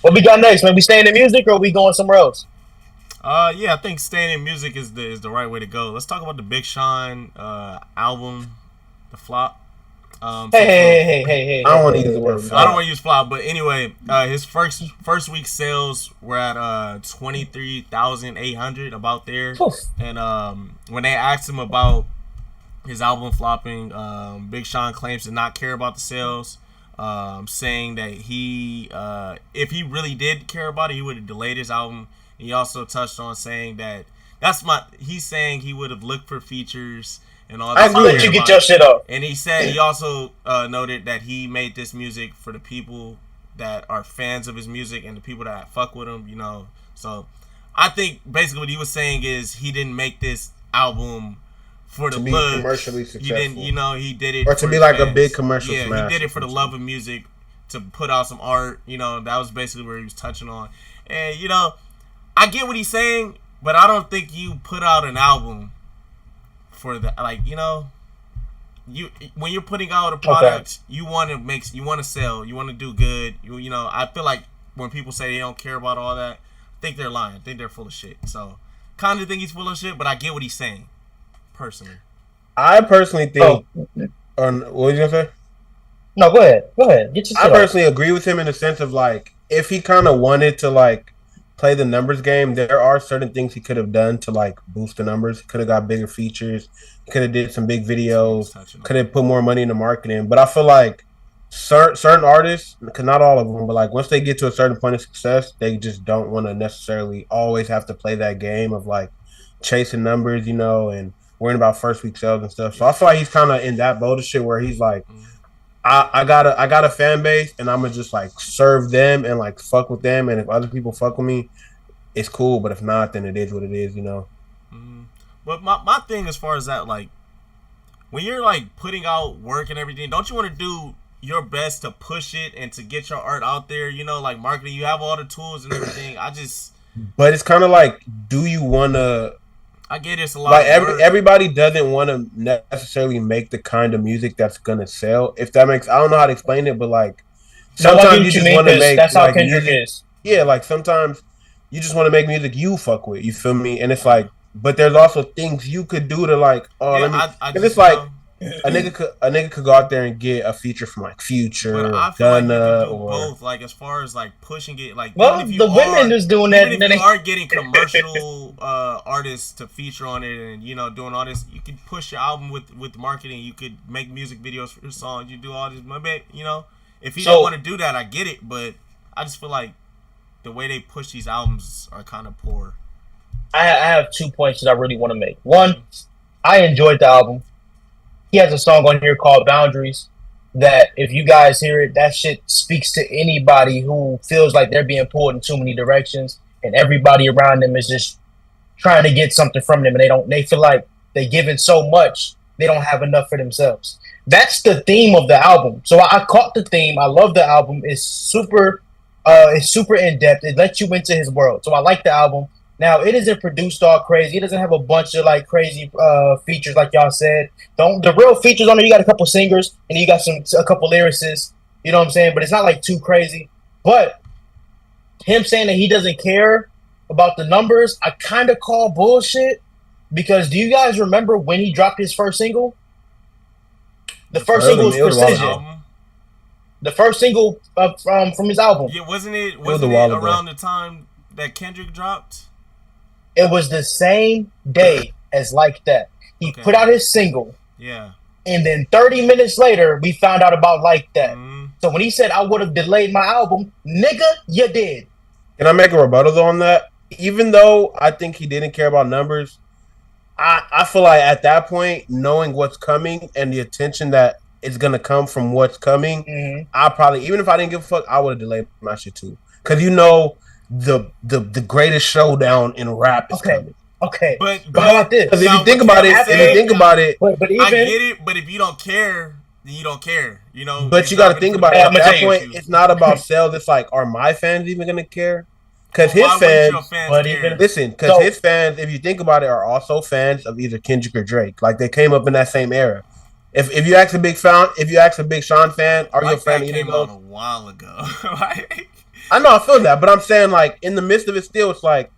What we got next, man? We staying in music or we going somewhere else? Yeah, I think staying in music is the right way to go. Let's talk about the Big Sean album, the flop. Hey, So for hey, hey, hey, hey, I hey, don't want hey, to use the hey, word hey, I don't flop. want to use flop, but anyway, his first week sales were at 23,800, about there. Poof. And when they asked him about his album flopping, Big Sean claims to not care about the sales, saying that if he really did care about it, he would have delayed his album. He also touched on saying that he's saying he would have looked for features and all I this. I'll agree let with you him. get your shit off. And he also noted that he made this music for the people that are fans of his music and the people that fuck with him, So I think basically what he was saying is he didn't make this album for the To be looks. commercially He didn't, successful. he did it Or for to be his like a fans. big commercial Yeah, smash. he did it for the love of music, to put out some art. That was basically where he was touching on. And I get what he's saying, but I don't think you put out an album for the you when you're putting out a product, you want to sell, you want to do good. I feel like when people say they don't care about all that, I think they're lying. I think they're full of shit. So, kind of think he's full of shit, but I get what he's saying, personally. I personally Oh, think. What was you gonna say? no, go ahead. Go ahead. Get your I shit off. personally agree with him in the sense of like, if he kind of wanted to like play the numbers game, there are certain things he could have done to like boost the numbers. He could have got bigger features. He could have did some big That's what he was videos. touching on. Could have put more money into marketing. But I feel like certain artists, cause not all of them, but like once they get to a certain point of success, they just don't want to necessarily always have to play that game of like chasing numbers, and worrying about first week sales and stuff. So I feel like he's kind of in that boat of shit where he's like, I got a fan base, and I'm gonna just like serve them and like fuck with them. And if other people fuck with me, it's cool. But if not, then it is what it is. Mm. But my thing as far as that, like, when you're like putting out work and everything, don't you want to do your best to push it and to get your art out there? Like marketing, you have all the tools and everything. But it's kind of like, do you want to? I get it's a lot Like of work. everybody doesn't want to necessarily make the kind of music that's gonna sell. If that makes, I don't know how to explain it, but like No, I get sometimes what you you just mean want to because make that's how like Kendrick music. is. Yeah, like sometimes you just want to make music you fuck with. You feel me? And it's like, but there's also things you could do to like, oh, Yeah, let me. I Because just it's like a nigga could go out there and get a feature from like but Future or I feel like you could Gunna do or both. Like as far as like pushing it, like Well, the women is doing that. even if And you they, are getting commercial artists to feature on it, and doing all this, you could push your album with marketing. You could make music videos for your songs. You do all this, maybe if he didn't want to do that, I get it. But I just feel like the way they push these albums are kind of poor. I have 2 points that I really want to make. One, I enjoyed the album. He has a song on here called Boundaries that if you guys hear it, that shit speaks to anybody who feels like they're being pulled in too many directions and everybody around them is just trying to get something from them and they feel like they're giving so much they don't have enough for themselves. That's the theme of the album. So I caught the theme. I love the album. It's super in depth. It lets you into his world. So I like the album. Now it isn't produced all crazy. It doesn't have a bunch of like crazy features like y'all said. The real features on it, you got a couple singers and you got a couple lyricists. You know what I'm saying? But it's not like too crazy. But him saying that he doesn't care about the numbers, I kind of call bullshit. Because do you guys remember when he dropped his first single? The first single was it was a while Precision. ago. The first single from his album. Yeah, wasn't it was a wasn't while it ago. around the time that Kendrick dropped? It was the same day as Like That. He Okay. put out his single, Yeah. and then 30 minutes later, we found out about Like That. Mm. So when he said I would have delayed my album, nigga, you did. Can I make a rebuttal on that? Even though I think he didn't care about numbers, I feel like at that point, knowing what's coming and the attention that is gonna come from what's coming, Mm-hmm. I probably, even if I didn't give a fuck, I would have delayed my shit too. Because the greatest showdown in rap is coming. Okay. But how about this? Because if Now, you think what about it, you're if you saying- think about it, But even I get it, but if you don't care, then you don't care. but you got to think about it. Yeah, At I'ma that tell you. point, it's not about sales. It's like, are my fans even gonna care? Because his Why wouldn't fans, your fans but care? even- listen, because So- his fans, if you think about it, are also fans of either Kendrick or Drake. Like they came up in that same era. If you ask a Big Sean fan, are you a Like fan that of either came of out those? a while ago. Like, I know I feel that, but I'm saying like in the midst of it, still, it's like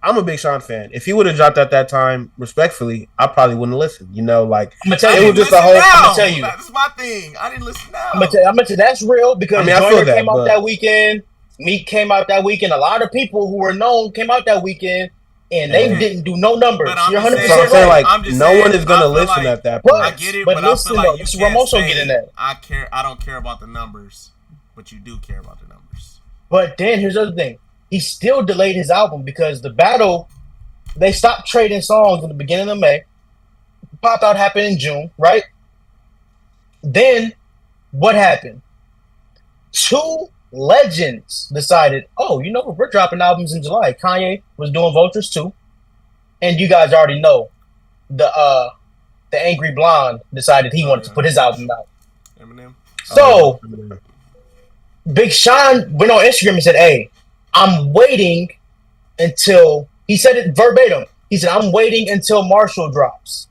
I'm a Big Sean fan. If he would have dropped at that time, respectfully, I probably wouldn't listen. You know, like I'm gonna tell I you, it didn't was just a listen whole. now. I'm gonna tell you. That's my thing. I didn't listen now. I'm gonna tell you that's real because I mean, I feel Joyner that, came out but- that weekend. Meek came out that weekend. A lot of people who were known came out that weekend, and they Yeah. didn't do no numbers. But I'm You're just 100 So I'm percent saying right. like I'm just no saying, one is I gonna feel listen like- at that But- point. I get it, But but I listen, feel like though, you this is can't where I'm also say getting at. I don't care about the numbers, but you do care about the numbers. But then here's the other thing: he still delayed his album because the battle. They stopped trading songs in the beginning of May. Pop Out happened in June, right? Then what happened? Two legends decided, oh, you know what? We're dropping albums in July. Kanye was doing Vultures too, and you guys already know the Angry Blonde decided he wanted to put his album out. Eminem. So Big Sean went on Instagram and said, "Hey, I'm waiting until." He said it verbatim. He said, "I'm waiting until Marshall drops,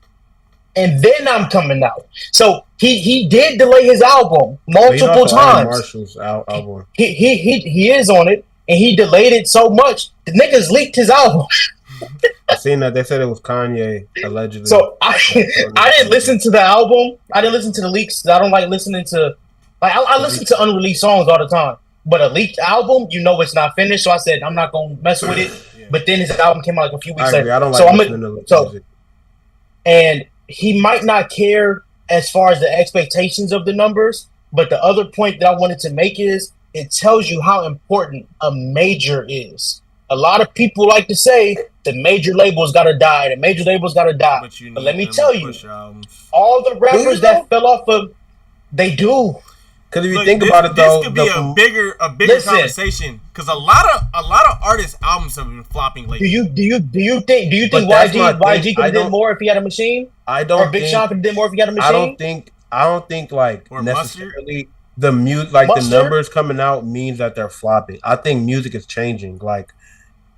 and then I'm coming out." So he did delay his album But he's multiple also on times. Marshall's album. He is on it, and he delayed it so much the niggas leaked his album. I seen that they said it was Kanye allegedly. So I didn't listen to the album. I didn't listen to the leaks. I don't like listening to I listen to unreleased songs all the time. But a leaked album, you know it's not finished. So I said I'm not gonna mess with it. Yeah. But then his album came out like a few I weeks agree. later. I don't like So listening to music. and he might not care as far as the expectations of the numbers. But the other point that I wanted to make is it tells you how important a major is. A lot of people like to say the major labels gotta die. The major labels gotta die. But you But need let me them tell to you, push albums. all the rappers that fell off of, they do. Because if you Look, think this, about it, though, this could be a bigger Listen. conversation because a lot of artists' albums have been flopping Do lately. you think But that's my YG thing. could I have did don't- more if he had a machine? I Or don't Big think Sean could have did more if he had a machine? I don't think like Or necessarily the music, like Mustard? the numbers coming out means that they're flopping. I think music is changing, like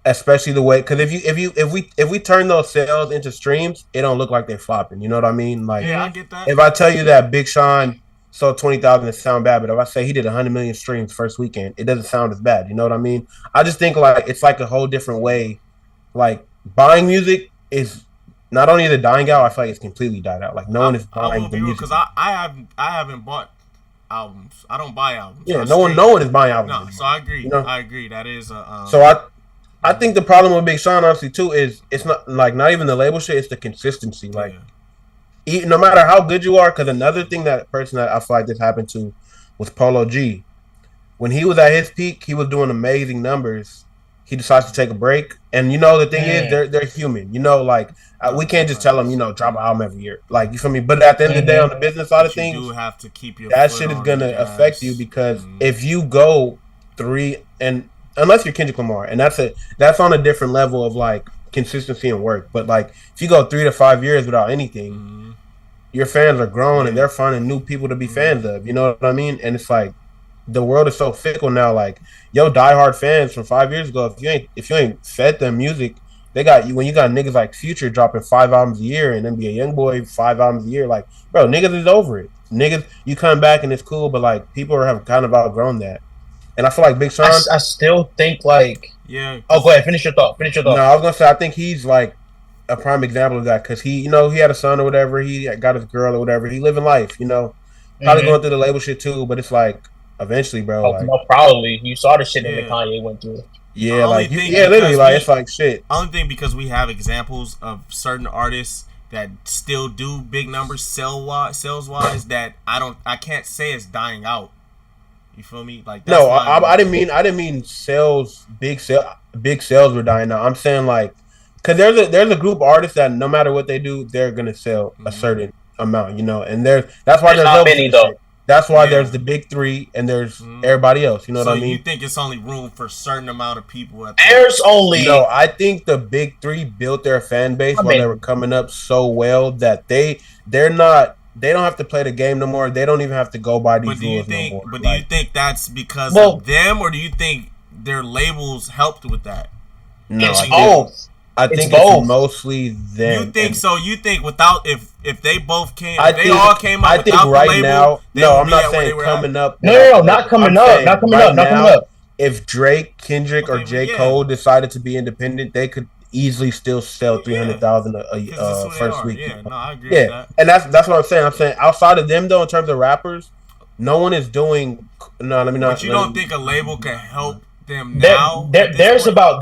especially the way because if we turn those sales into streams, it don't look like they're flopping. You know what I mean? Like Yeah, I get that. if I tell you that Big Sean sold 20,000, it sound bad. But if I say he did 100 million streams first weekend, it doesn't sound as bad. You know what I mean? I just think like it's like a whole different way. Like buying music is not only is it dying out, I feel like it's completely died out. Like no one is I buying will the be real music. because I haven't bought albums. I don't buy albums. Yeah, I no one is buying albums. No, anymore. so I agree. You know? I agree. That is So I think the problem with Big Sean honestly too is it's not even the label shit, it's the consistency. Like no matter how good you are, because another thing that I feel like this happened to was Polo G. When he was at his peak, he was doing amazing numbers. He decides to take a break, and you know the thing is they're human. You know, like we can't just tell them drop an album every year. Like you feel me? But at the end of the day, on the business side of things, you do have to keep your that foot shit is on gonna the gas. affect you because if you go 3 and unless you're Kendrick Lamar, and that's on a different level of like consistency and work. But like if you go 3 to 5 years without anything, your fans are growing and they're finding new people to be fans of. You know what I mean? And it's like the world is so fickle now. Like diehard fans from 5 years ago, if you ain't fed them music, they got you when you got niggas like Future dropping 5 albums a year and NBA YoungBoy 5 albums a year. Like, bro, niggas is over it. Niggas, you come back and it's cool, but like people have kind of outgrown that. And I feel like Big Sean. I still think like. Yeah. Oh, go ahead. Finish your thought. No, I was gonna say I think he's like a prime example of that because he had a son or whatever. He got his girl or whatever. He living life. Probably going through the label shit too. But it's like eventually, bro. Oh, like, no, probably you saw the shit that Kanye went through. Yeah, like literally, like it's like shit. Only thing because we have examples of certain artists that still do big numbers sales wise that I can't say it's dying out. You feel me? Like that's no, I didn't mean sales. Big sales were dying out. I'm saying like because there's a group of artists that no matter what they do, they're gonna sell a certain amount. And that's why there's not many though. That's why there's the big three and there's everybody else. You know what I mean? You think it's only room for a certain amount of people? There's only no. I think the big three built their fan base while they were coming up so well that they're not. They don't have to play the game no more. They don't even have to go by these rules no more. But do you think that's because of them, or do you think their labels helped with that? No, it's both. I think it's mostly them. You think so? You think without if they both came, they all came up I think without right the label, now. No, I'm not saying coming coming up. No, not coming up. Not coming up. Not coming up. if Drake, Kendrick, or J. Cole decided to be independent, they could easily still sell 300,000 a first week. Yeah, no, I agree with that. And that's what I'm saying. I'm saying outside of them though, in terms of rappers, no one is doing. No, let me not. But you don't think a label can help them now? There's about.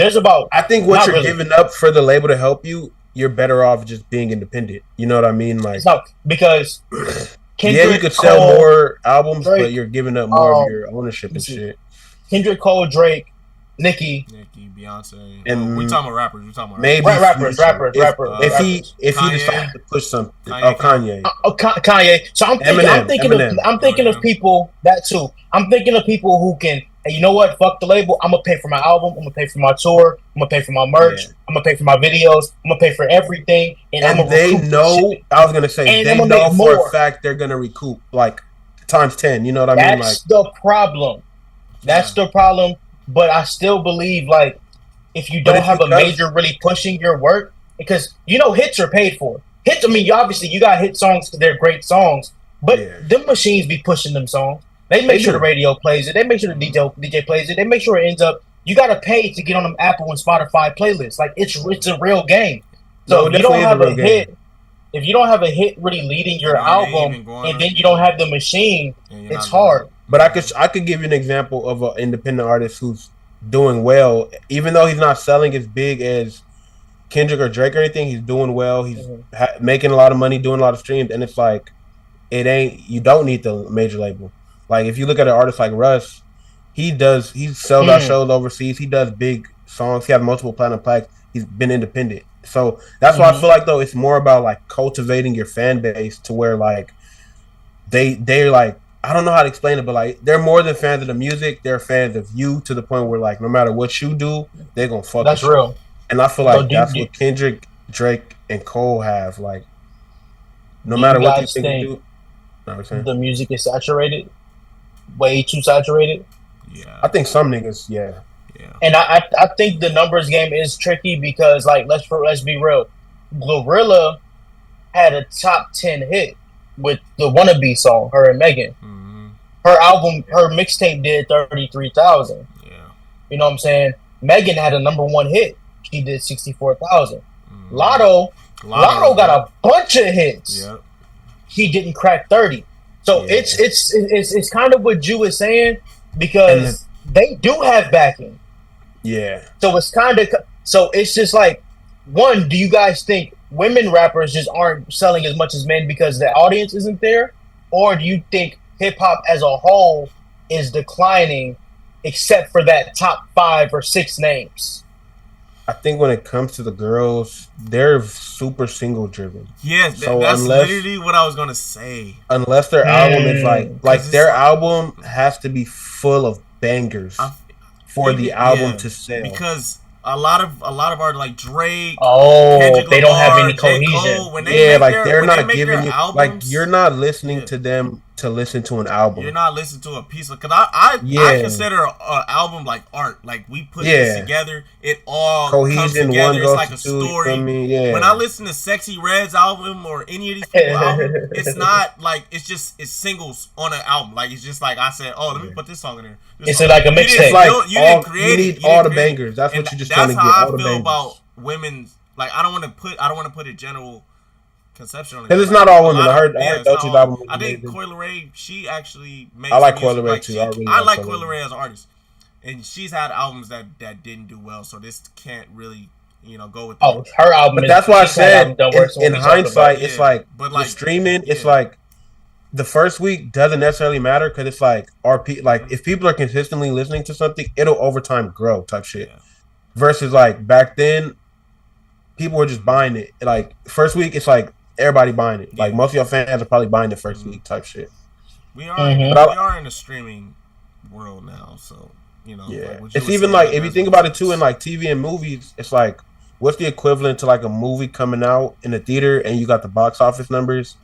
I think what you're giving up for the label to help you, you're better off just being independent. You know what I mean? Like, no, because Kendrick, you could sell more albums, Drake, but you're giving up more of your ownership and shit. Kendrick, Cole, Drake, Nicki, Beyonce, and we talking about rappers. We talking about maybe rappers. If he decides to push something, Kanye. Kanye. So I'm thinking of people that too. I'm thinking of people who can. Hey, you know what? Fuck the label. I'm gonna pay for my album. I'm gonna pay for my tour. I'm gonna pay for my merch. Yeah. I'm gonna pay for my videos. I'm gonna pay for everything. And they know. I was gonna say they know for a fact they're gonna recoup like times 10. You know what I mean? That's the problem. That's the problem. But I still believe, like, if you don't have a major really pushing your work, because, you know, hits are paid for. Hits, I mean, obviously, you got hit songs because they're great songs, but them machines be pushing them songs. They make sure the radio plays it. They make sure the DJ plays it. They make sure it ends up, you got to pay to get on them Apple and Spotify playlists. Like, it's a real game. So if you don't have a hit, if you don't have a hit really leading your album, and then you don't have the machine, it's hard. But I could give you an example of an independent artist who's doing well, even though he's not selling as big as Kendrick or Drake or anything. He's doing well. He's making a lot of money, doing a lot of streams, and it's like you don't need the major label. Like if you look at an artist like Russ, he sells out shows overseas. He does big songs. He has multiple platinum plaques. He's been independent, so that's why I feel like though it's more about like cultivating your fan base to where like they're like. I don't know how to explain it, but like they're more than fans of the music. They're fans of you to the point where like no matter what you do, they're gonna fuck. That's real. And I feel like that's what Kendrick, Drake, and Cole have. Like no matter what you think the music is saturated, way too saturated. Yeah, I think some niggas. Yeah. And I think the numbers game is tricky because like let's be real, Glorilla had a top 10 hit with the Wannabe song, her and Megan. Mm-hmm. Her album, her mixtape did 33,000. Yeah. You know what I'm saying? Megan had a number one hit. She did 64,000. Mm-hmm. Lotto got a bunch of hits. Yep. She didn't crack 30. So it's kind of what Jew is saying because they do have backing. Yeah. So it's just like, one, do you guys think women rappers just aren't selling as much as men because the audience isn't there? Or do you think hip-hop as a whole is declining except for that top 5 or 6 names? I think when it comes to the girls, they're super single driven. Yes, so that's literally what I was going to say. Unless their album is like their album has to be full of bangers for the album to sell. Because a lot of art like Drake. Kendrick they Lamar, don't have any cohesion. Cole, they're not giving you albums, like you're not listening to them to listen to an album. You're not listening to a piece of because I consider an album like art. Like we put this together, it all cohesion comes together. It's like a story. When I listen to Sexy Red's album or any of these people's album, it's not like it's singles on an album. Like it's just like I said, let me put this song in there. It's like a mixtape. You need all the bangers. That's what you're just trying to get. That's how I feel about women's. Like I don't want to put a general conception on it. Because it's not all women. I heard Dolce's album. I think Coi Leray, she actually makes. I like Coi Leray too. I like Coi Leray as an artist, and she's had albums that didn't do well. So this can't really go with. Her album. But that's why I said in hindsight, it's like the streaming. It's like the first week doesn't necessarily matter because it's like if people are consistently listening to something, it'll over time grow type shit. Yeah. Versus like back then, people were just buying it. Like first week, it's like everybody buying it. Like most of your fans are probably buying the first week type shit. We are in the streaming world now, so yeah. Like it's even like if you think about it too, in like TV and movies, it's like what's the equivalent to like a movie coming out in the theater and you got the box office numbers,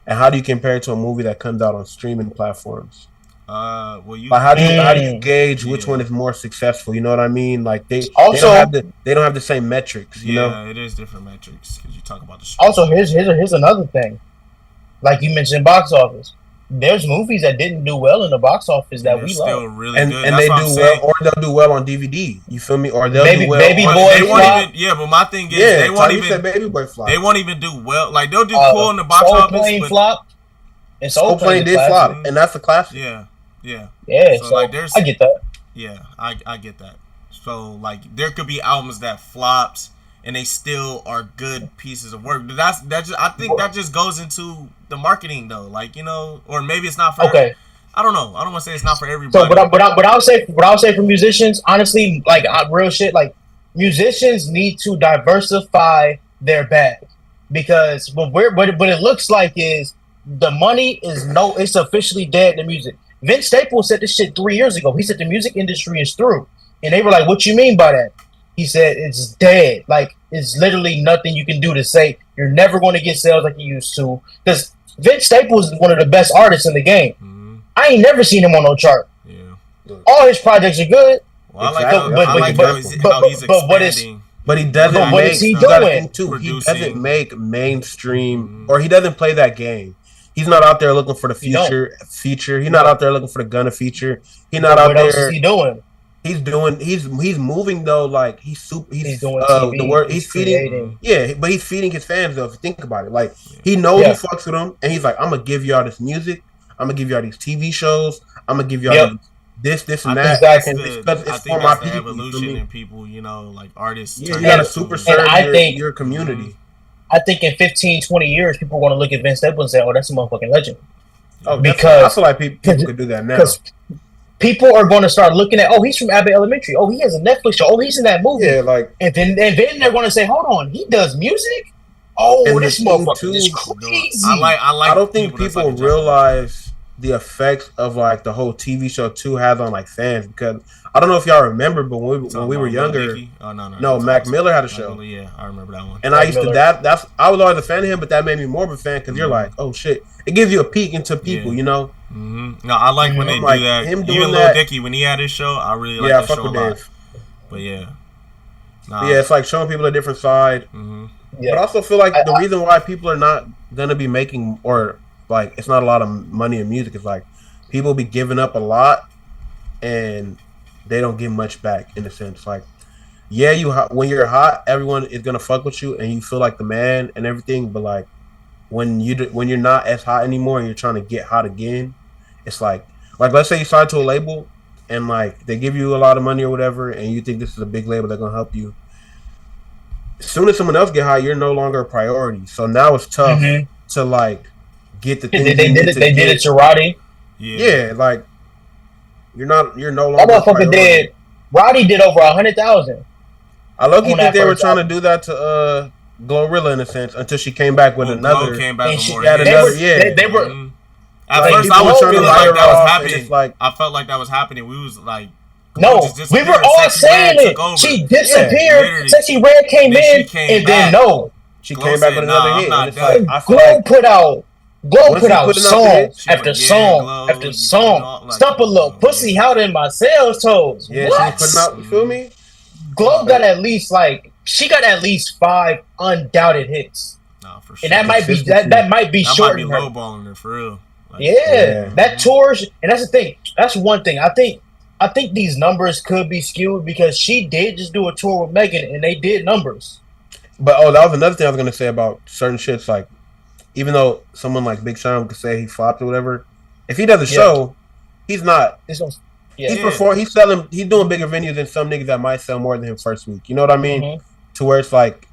and how do you compare it to a movie that comes out on streaming platforms? How do you gauge which one is more successful? You know what I mean? Like they don't have the same metrics. You know, it is different metrics because you talk about the. Also, here's another thing. Like you mentioned, box office. there's movies that didn't do well in the box office that They're we still love. really and good. and That's they what do I'm well, saying. or they'll do well on DVD. You feel me? Or they'll Baby- do well. Baby on, Boy They won't flop. even. Yeah, but my thing is, yeah, they won't Tyrese said even. Baby Boy flop. They won't even do well. Like they'll do Uh, cool in the box Soul office, Plane but flop. And Soul Soul Plane Plane did flop, and that's a classic. yeah, yeah. Yeah, So, so like, there's- I get that. Yeah, I get that. So like there could be albums that flopped and they still are good pieces of work. I think that just goes into the marketing though. Like, you know, or maybe it's not for Okay. I don't know. I don't want to say it's not for everybody. So, but I would say for musicians, honestly, like real shit, like musicians need to diversify their bag because what it looks like is the money is it's officially dead in music. Vince Staples said this shit 3 years ago. He said the music industry is through, and they were like, "What you mean by that?" He said it's dead. Like it's literally nothing you can do to say you're never going to get sales like you used to because Vince Staples is one of the best artists in the game. I ain't never seen him on no chart. Yeah. All his projects are good. Well, I Exactly. like I like But- how he's but what is- expanding. But he doesn't But what make. is he you gotta doing? think, too. He Producing. doesn't make mainstream, or he doesn't play that game. He's not out there looking for the He don't. feature. He's not out there looking for the Gunna feature. He's not What out else there. is he doing? He's moving though. Like he's He's doing the TV. word He's he's feeding. creating. Yeah, but he's feeding his fans though. If you think about it, like he knows Yeah. who fucks with him, and he's like, I'm gonna give y'all this music. I'm gonna give y'all these TV shows. I'm gonna give y'all Yep. this I and think that. that's Exactly. the, Because I it's think for my that's the people. You feel evolution me? in people, you know, like artists. Yeah, turn you gotta into- super And serve I think- your community. I think in 15, 20 years, people want to look at Vince Staples and say, "Oh, that's a motherfucking legend." Oh, Because- definitely. I feel like people could do that now. Because people are going to start looking at, "Oh, he's from Abbott Elementary. Oh, he has a Netflix show. Oh, he's in that movie." Yeah, like And then they're going to say, "Hold on, he does music. Oh, And this the thing, motherfucker too, is crazy." I like. I don't think that's people like a realize the effects of like the whole TV show too has on like fans, because I don't know if y'all remember, but when we were younger, Oh no, no, Mac Miller had a Mac show, Miller, yeah, I remember that one. and I Mac used to Miller. that's I was always a fan of him, but that made me more of a fan because you're like, oh shit, it gives you a peek into people, Yeah. you know? No, I like when Mhm. they do Like, that. him Even doing Lil that- Dicky when he had his show, I really like Yeah, I that fuck show with a lot. Dave. But yeah, Yeah, it's like showing people a different side. Yeah. But I also feel like the reason why people are not gonna be making, or like it's not a lot of money in music, is like people be giving up a lot and they don't get much back in a sense. Like, yeah, when you're hot, everyone is gonna fuck with you and you feel like the man and everything. But like when you're not as hot anymore and you're trying to get hot again, it's like let's say you sign to a label and like they give you a lot of money or whatever, and you think this is a big label that's gonna help you. As soon as someone else get high, you're no longer a priority. So now it's tough Mhm. to like get the They, things they you did need it. to They did get. it to Roddy. Yeah, like you're no That longer. a motherfucker priority. did. Roddy did over 100,000. I low-key on think that they were first trying to album. do that to Glorilla in a sense until she came back with another. came back And with she- more. had hits. another- They yeah. were. They were. Mhm. At Like, first, people I was were trying to feeling write like her that was off, and happening. it's like- I felt like that was happening. We was like, No, just we were disappeared. all Sexy Red saying it. took over. She Yeah, disappeared. literally. Sexy Red came Then she in, came and then back. no. She Glow came back said, with another "Nah, I'm hit. not And it's done." like I feel Glow like put out. Glow Wasn't put he out putting out the song hits? She after went, yeah, song Glow, after you song. know, like- Stump a little pussy out in my sales toes. yeah, What? she was putting out. You feel me? Glow got at least she got at least 5 undoubted hits, Nah, for sure. and that might be Consistency. that might be That might be shorting her. lowballing her for real. Like, Yeah, that tours, and that's the thing. That's one thing. I think these numbers could be skewed because she did just do a tour with Megan, and they did numbers. But that was another thing I was gonna say about certain shits. Like, even though someone like Big Sean could say he flopped or whatever, if he does a Yeah. show, he's not. This one's, yeah. He's selling. He's doing bigger venues than some niggas that might sell more than him first week. You know what I mean? Mhm. To where it's like,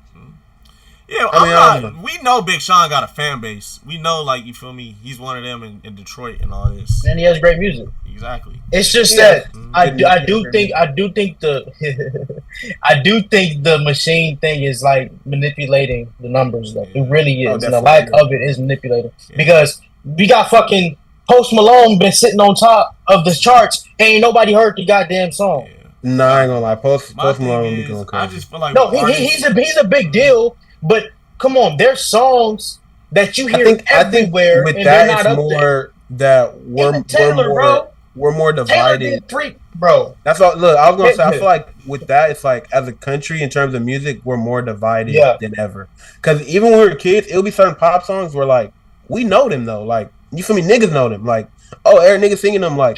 Yeah, I mean, I don't know. we know Big Sean got a fan base. We know, like, you feel me? He's one of them in Detroit and all this. And he has great music. Exactly. It's just Yeah. that I do think the I do think the machine thing is like manipulating the numbers though. It really Oh, is. And the lack definitely. of it is manipulating. Yeah. Because we got fucking Post Malone been sitting on top of the charts, ain't nobody heard the goddamn song. Yeah. nah, I ain't gonna lie. Post My Malone thing be is, going I crazy. just feel like No, artists- he's a big deal, but come on, there's songs that you hear I think everywhere with and they're that not it's up there. more that Even Taylor, bro. we're more Taylor divided. did 3, bro. That's all. Look, I was gonna say. I feel like with that, it's like as a country in terms of music, we're more divided Yeah. than ever. Because even when we were kids, it'll be certain pop songs where like we know them though. Like You feel me? Niggas know them. Like, oh, every nigga singing them. Like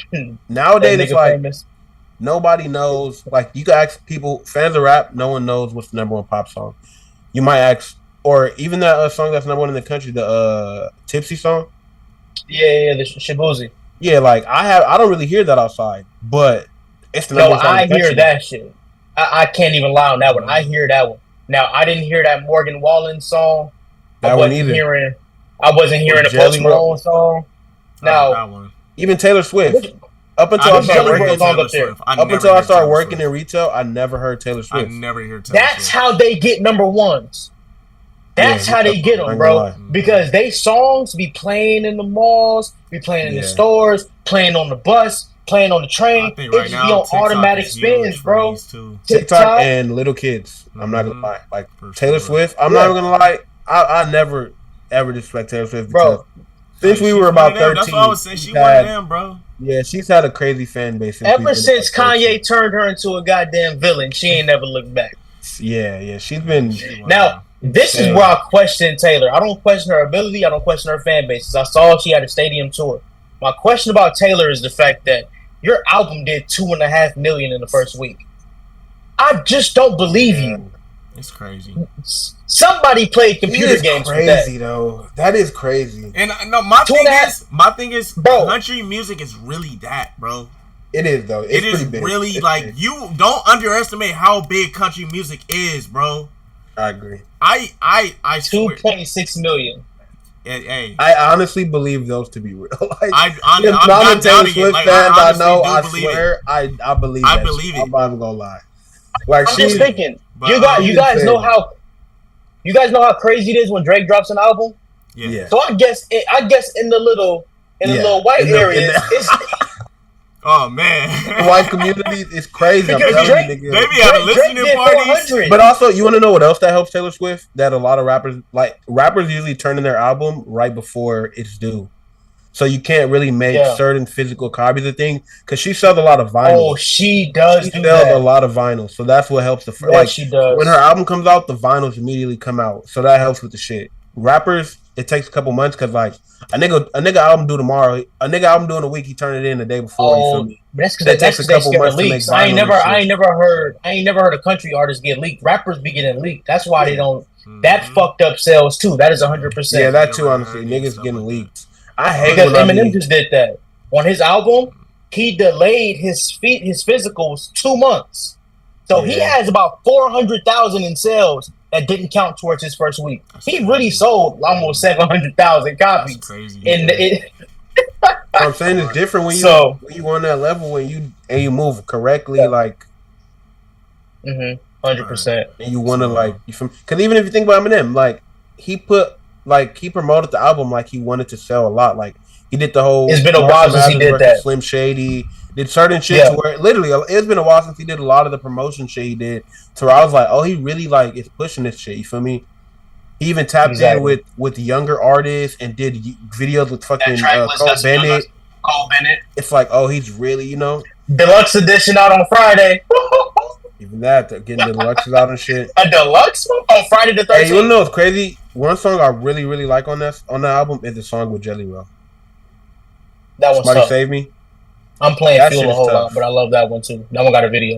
nowadays, That it's nigga like famous. nobody knows. Like you can ask people, fans of rap, no one knows what's the number one pop song. You might ask, or even that song that's number one in the country, the Tipsy song. Yeah, the Shabuzi. Yeah, like I don't really hear that outside, but it's the number No, one song I in the hear country. that shit. I can't even lie on that one. I hear that one. Now I didn't hear that Morgan Wallen song. That I one wasn't either. hearing. I wasn't hearing the Jelly Post Roll. Malone song. Now, that one. Even Taylor Swift. which- Up until I I've started never working, heard Taylor Swift. up until I started working in retail, I never heard Taylor I Swift. never hear Taylor that's Swift. how they get number ones. That's Yeah, how they get I them, ain't bro. gonna lie. Because they songs be playing in the malls, be playing in the Yeah. stores, playing on the bus, playing on the I train. think It right just now be on TikTok automatic is huge spins, for bro. these two. TikTok and little kids. I'm not gonna Mhm. lie. Like For Taylor sure. Swift, I'm not even gonna lie. I never ever disrespect Taylor Swift because Bro. since we She's were one about of them. 13, That's what I was saying. She she's one of had- them, bro. yeah, she's had a crazy fan base. Since we've Ever been since about 13. Kanye turned her into a goddamn villain, she ain't never looked back. Yeah, she's been. She one of Now, them. this is Damn. where I question Taylor. I don't question her ability. I don't question her fan bases. I saw she had a stadium tour. My question about Taylor is the fact that your album did 2.5 million in the first week. I just don't believe you. It's crazy. Somebody played It computer is games with that. crazy though. That is crazy. And no, my Two thing and a half- is, Bro. country music is really that, bro. It is though. It's It is pretty big. really It's like big. you don't underestimate how big country music is, bro. I agree. I swear. 2.6 million. Hey, I honestly believe those to be real. Like, I'm the amount not of Taylor doubting it. Swift Like, fans I honestly know, do I believe it. swear, I believe. I that believe shit. it. I'm not even gonna lie. Like I'm just she, thinking. But, You guys insane. know how. You guys know how crazy it is when Drake drops an album. yeah. So I guess in the little Yeah. white In the- in areas, the- it's Oh man, The white community is crazy. I'm Because telling Drake- you, they nigga. be having Drake listening did parties. 400. But also, you want to know what else that helps Taylor Swift? That a lot of rappers usually turn in their album right before it's due, so you can't really make Yeah. certain physical copies of things because she sells a lot of Oh, vinyl. she does She do sells that. a lot of vinyl, so that's what helps the Yeah, like she does. when her album comes out, the vinyls immediately come out, so that helps with the shit. Rappers, it takes a couple months because like a nigga album due tomorrow, a nigga album due in a week, he turn it in the day before. You feel Oh, me? but that's That because takes a they couple scared of months to make leaks. I ain't vinyl never and shit. heard a country artist get leaked. Rappers be getting leaked. That's why they don't. Mhm. That fucked up sales too. That is 100%. Yeah, that too. Yeah, Honestly, yeah, niggas stuff getting like that. leaked. I hate Because when I Eminem mean, just did that on his album. He delayed his physicals 2 months, so he Yeah. has about 400,000 in sales that didn't count towards his first week. That's He crazy. really sold almost 700,000 That's copies. crazy. And it, what I'm saying it's different when you So- when you on that level when you move correctly, Yeah. like 100%. and you want to like you from because even if you think about Eminem, like he promoted the album like he wanted to sell a lot. Like he did the whole. It's been a Marshall while since he Mathers did versus that. Slim Shady did certain shit Yeah. to where literally it's been a while since he did a lot of the promotion shit he did. To where I was like, oh, he really like is pushing this shit. You feel me? He even tapped Exactly. in with younger artists and did videos with fucking track list Cole got some young Bennett. Cole Bennett. It's like, oh, he's really, Deluxe edition out on Friday. even that, they're getting the deluxes out and shit. A deluxe one on Friday the 13th. Hey, you wanna know what's crazy? One song I really, really like on that album is the song with Jelly Roll. That one's Somebody tough. Save Me. I'm playing That Fuel shit a is whole tough. lot, but I love that one too. That one got a video.